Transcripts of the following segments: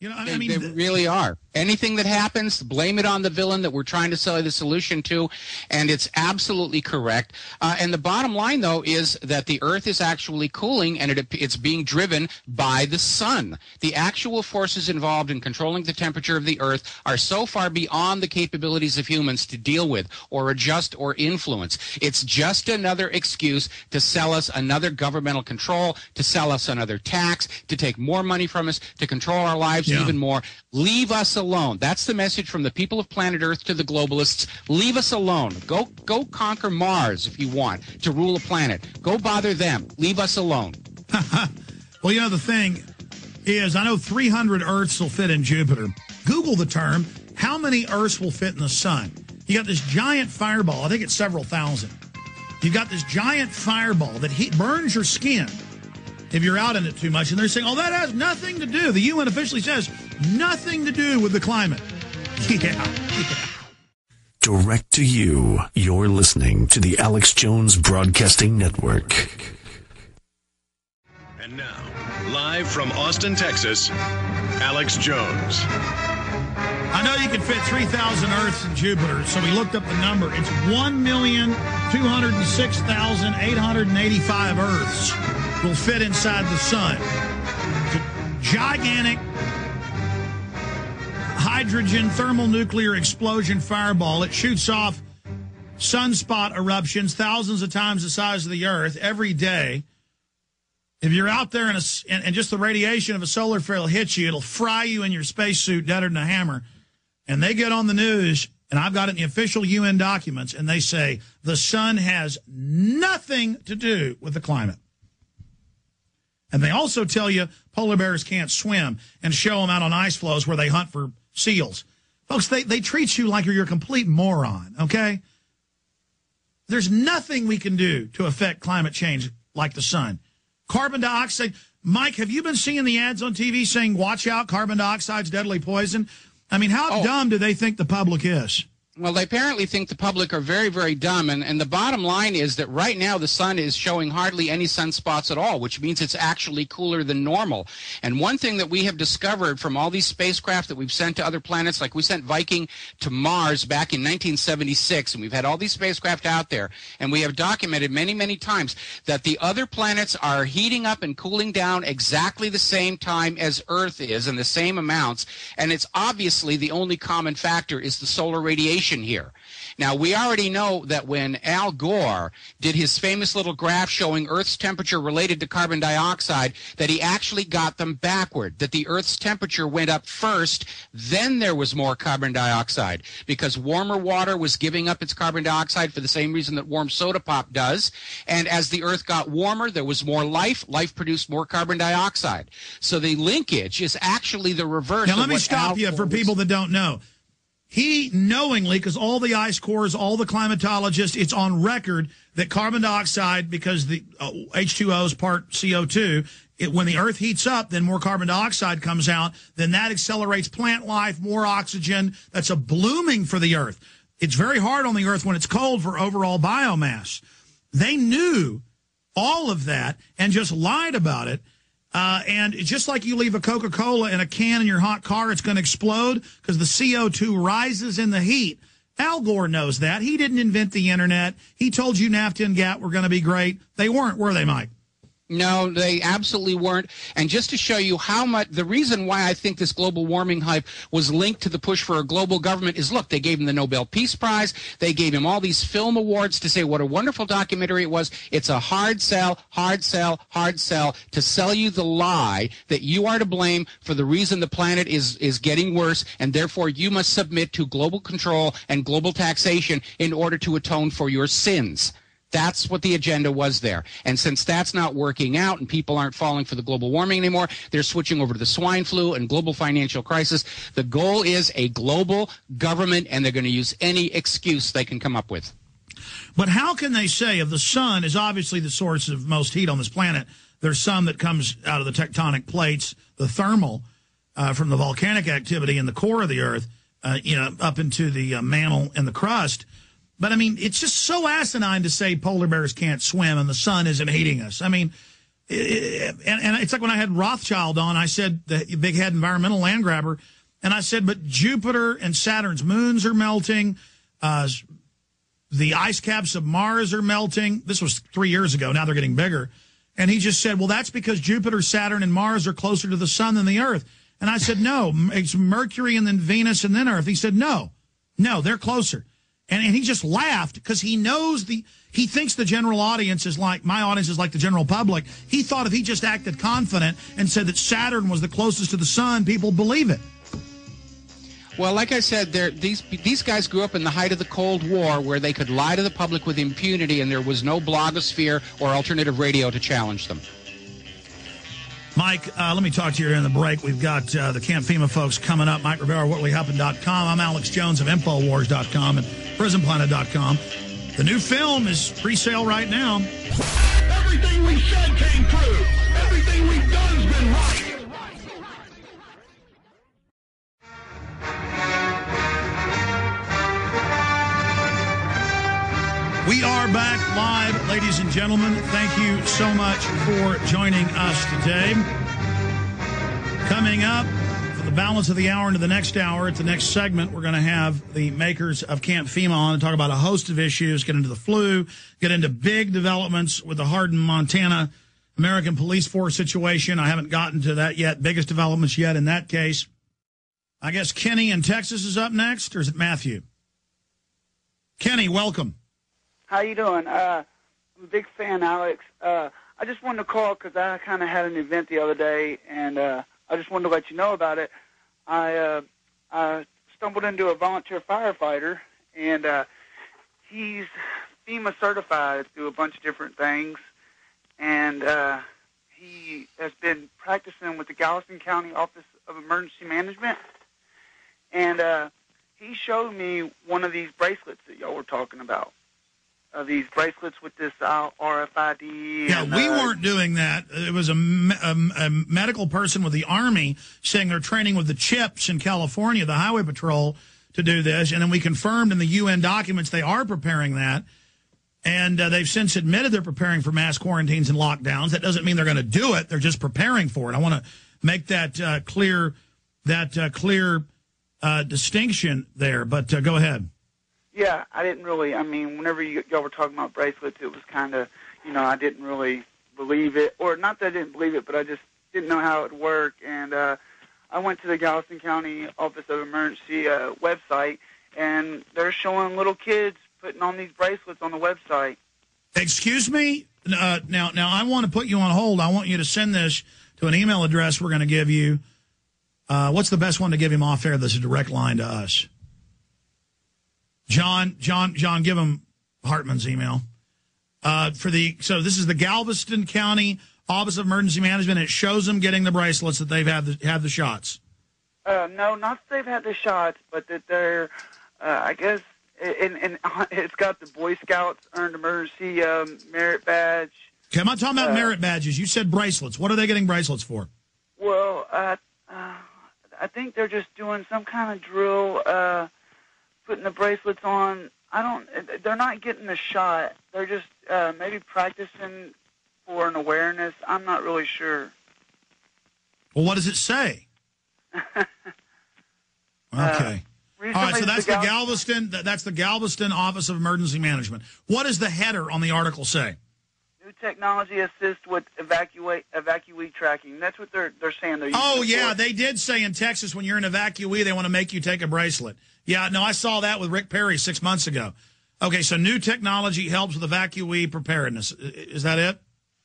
They really are. Anything that happens, blame it on the villain that we're trying to sell you the solution to, and it's absolutely correct. And the bottom line, though, is that the Earth is actually cooling, and it's being driven by the sun. The actual forces involved in controlling the temperature of the Earth are so far beyond the capabilities of humans to deal with or adjust or influence. It's just another excuse to sell us another governmental control, to sell us another tax, to take more money from us, to control our lives even more. Leave us alone. That's the message from the people of planet Earth to the globalists. Leave us alone. Go conquer Mars if you want to rule a planet. Go bother them. Leave us alone. Well, the thing is, I know 300 Earths will fit in Jupiter. Google the term, how many Earths will fit in the sun? You got this giant fireball. I think it's several thousand. You got this giant fireball that burns your skin if you're out in it too much. And they're saying, that has nothing to do. The UN officially says nothing to do with the climate. Yeah. Direct to you. You're listening to the Alex Jones Broadcasting Network. And now, live from Austin, Texas, Alex Jones. I know you can fit 3,000 Earths in Jupiter, so we looked up the number. It's 1,206,885 Earths will fit inside the sun. It's a gigantic hydrogen thermonuclear explosion fireball. It shoots off sunspot eruptions thousands of times the size of the Earth every day. If you're out there and just the radiation of a solar flare will hit you, it'll fry you in your spacesuit deader than a hammer. And they get on the news, and I've got it in the official UN documents, and they say the sun has nothing to do with the climate. And they also tell you polar bears can't swim and show them out on ice floes where they hunt for seals. Folks, they treat you like you're a complete moron, okay? There's nothing we can do to affect climate change like the sun. Carbon dioxide. Mike, have you been seeing the ads on TV saying, watch out, carbon dioxide's deadly poison? I mean, how dumb do they think the public is? Well, they apparently think the public are very, very dumb, and the bottom line is that right now the sun is showing hardly any sunspots at all, which means it's actually cooler than normal. And one thing that we have discovered from all these spacecraft that we've sent to other planets, like we sent Viking to Mars back in 1976, and we've had all these spacecraft out there, and we have documented many, many times that the other planets are heating up and cooling down exactly the same time as Earth is, in the same amounts, and it's obviously the only common factor is the solar radiation here. Now, we already know that when Al Gore did his famous little graph showing Earth's temperature related to carbon dioxide, that he actually got them backward, that the Earth's temperature went up first, then there was more carbon dioxide, because warmer water was giving up its carbon dioxide for the same reason that warm soda pop does. And as the Earth got warmer, there was more life. Life produced more carbon dioxide. So the linkage is actually the reverse. Now, let me stop you for people that don't know. He knowingly, because all the ice cores, all the climatologists, it's on record that carbon dioxide, because the H2O is part CO2, when the Earth heats up, then more carbon dioxide comes out, then that accelerates plant life, more oxygen. That's a blooming for the Earth. It's very hard on the Earth when it's cold for overall biomass. They knew all of that and just lied about it. And just like you leave a Coca-Cola in a can in your hot car, it's going to explode because the CO2 rises in the heat. Al Gore knows that. He didn't invent the internet. He told you NAFTA and GATT were going to be great. They weren't, were they, Mike? No, they absolutely weren't. And just to show you how much, the reason why I think this global warming hype was linked to the push for a global government is, look, they gave him the Nobel Peace Prize. They gave him all these film awards to say what a wonderful documentary it was. It's a hard sell, hard sell, hard sell to sell you the lie that you are to blame for the reason the planet is getting worse, and therefore you must submit to global control and global taxation in order to atone for your sins. That's what the agenda was there. And since that's not working out and people aren't falling for the global warming anymore, they're switching over to the swine flu and global financial crisis. The goal is a global government, and they're going to use any excuse they can come up with. But how can they say, if the sun is obviously the source of most heat on this planet, there's some that comes out of the tectonic plates, the thermal, from the volcanic activity in the core of the Earth, up into the mantle and the crust. But, I mean, it's just so asinine to say polar bears can't swim and the sun isn't heating us. I mean, and it's like when I had Rothschild on, I said, the big head environmental land grabber, and I said, but Jupiter and Saturn's moons are melting. The ice caps of Mars are melting. This was 3 years ago. Now they're getting bigger. And he just said, well, that's because Jupiter, Saturn, and Mars are closer to the sun than the Earth. And I said, no, it's Mercury and then Venus and then Earth. He said, no, they're closer. And he just laughed because he knows he thinks the general audience is like, my audience is like the general public. He thought if he just acted confident and said that Saturn was the closest to the sun, people believe it. Well, like I said, these guys grew up in the height of the Cold War where they could lie to the public with impunity and there was no blogosphere or alternative radio to challenge them. Mike, let me talk to you during the break. We've got the Camp FEMA folks coming up. Mike Rivero, WhatWillHappen.com. I'm Alex Jones of InfoWars.com and PrisonPlanet.com. The new film is pre-sale right now. Everything we said came true. Everything we've done has been right. We are back live, ladies and gentlemen. Thank you so much for joining us today. Coming up for the balance of the hour into the next hour, at the next segment, we're going to have the makers of Camp FEMA on and talk about a host of issues, get into the flu, get into big developments with the Hardin, Montana American Police Force situation. I haven't gotten to that yet. Biggest developments yet in that case. I guess Kenny in Texas is up next, or is it Matthew? Kenny, welcome. How you doing? I'm a big fan, Alex. I just wanted to call because I kind of had an event the other day, and I just wanted to let you know about it. I stumbled into a volunteer firefighter, and he's FEMA certified through a bunch of different things, and he has been practicing with the Galveston County Office of Emergency Management, and he showed me one of these bracelets that y'all were talking about. These bracelets with this RFID. Yeah, we weren't doing that. It was a medical person with the Army saying they're training with the CHIPs in California, the Highway Patrol, to do this. And then we confirmed in the UN documents they are preparing that. And they've since admitted they're preparing for mass quarantines and lockdowns. That doesn't mean they're going to do it. They're just preparing for it. I want to make that clear distinction there. But go ahead. Yeah, I didn't really, whenever y'all were talking about bracelets, it was kind of, I didn't really believe it. Or not that I didn't believe it, but I just didn't know how it would work. And I went to the Galveston County Office of Emergency website, and they're showing little kids putting on these bracelets on the website. Excuse me? Now I want to put you on hold. I want you to send this to an email address we're going to give you. What's the best one to give him off air? That's a direct line to us. John, give him Hartman's email. So this is the Galveston County Office of Emergency Management. It shows them getting the bracelets that they've had the shots. No, not that they've had the shots, but that they're, I guess, and it's got the Boy Scouts Earned Emergency Merit Badge. Okay, I'm not talking about merit badges. You said bracelets. What are they getting bracelets for? Well, I think they're just doing some kind of drill, putting the bracelets on. They're not getting the shot. They're just maybe practicing for an awareness. I'm not really sure. Well, what does it say? Okay. All right, so that's the Galveston Office of Emergency Management. What does the header on the article say? New technology assists with evacuee tracking. That's what they're saying. They did say in Texas when you're an evacuee, they want to make you take a bracelet. Yeah, no, I saw that with Rick Perry 6 months ago. Okay, so new technology helps with evacuee preparedness. Is that it?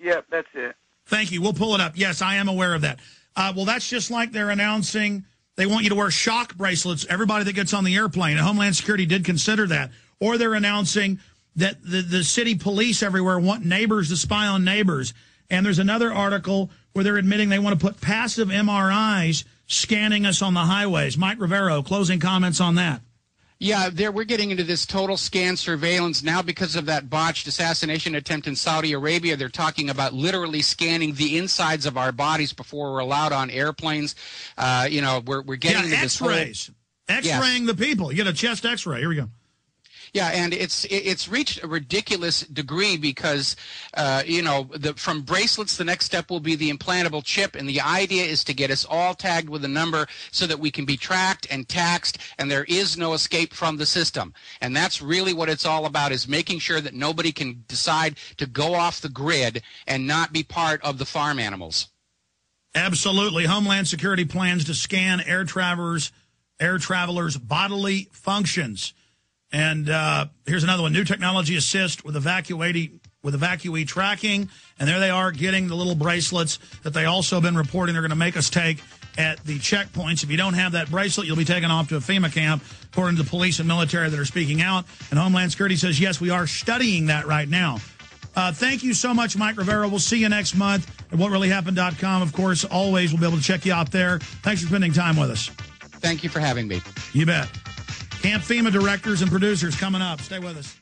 Yep, that's it. Thank you. We'll pull it up. Yes, I am aware of that. Well, that's just like they're announcing they want you to wear shock bracelets, everybody that gets on the airplane. And Homeland Security did consider that. Or they're announcing that the city police everywhere want neighbors to spy on neighbors. And there's another article where they're admitting they want to put passive MRIs scanning us on the highways. Mike Rivero, closing comments on that. Yeah, we're getting into this total scan surveillance now because of that botched assassination attempt in Saudi Arabia. They're talking about literally scanning the insides of our bodies before we're allowed on airplanes. We're getting into this X-rays. X-raying the people. You get a chest X-ray. Here we go. Yeah, and it's reached a ridiculous degree because, from bracelets, the next step will be the implantable chip, and the idea is to get us all tagged with a number so that we can be tracked and taxed, and there is no escape from the system. And that's really what it's all about, is making sure that nobody can decide to go off the grid and not be part of the farm animals. Absolutely. Homeland Security plans to scan air travelers' bodily functions. And here's another one. New technology assist with evacuee tracking. And there they are getting the little bracelets that they also have been reporting they're going to make us take at the checkpoints. If you don't have that bracelet, you'll be taken off to a FEMA camp, according to the police and military that are speaking out. And Homeland Security says, yes, we are studying that right now. Thank you so much, Mike Rivero. We'll see you next month at whatreallyhappened.com. Of course, always we'll be able to check you out there. Thanks for spending time with us. Thank you for having me. You bet. Camp FEMA directors and producers coming up. Stay with us.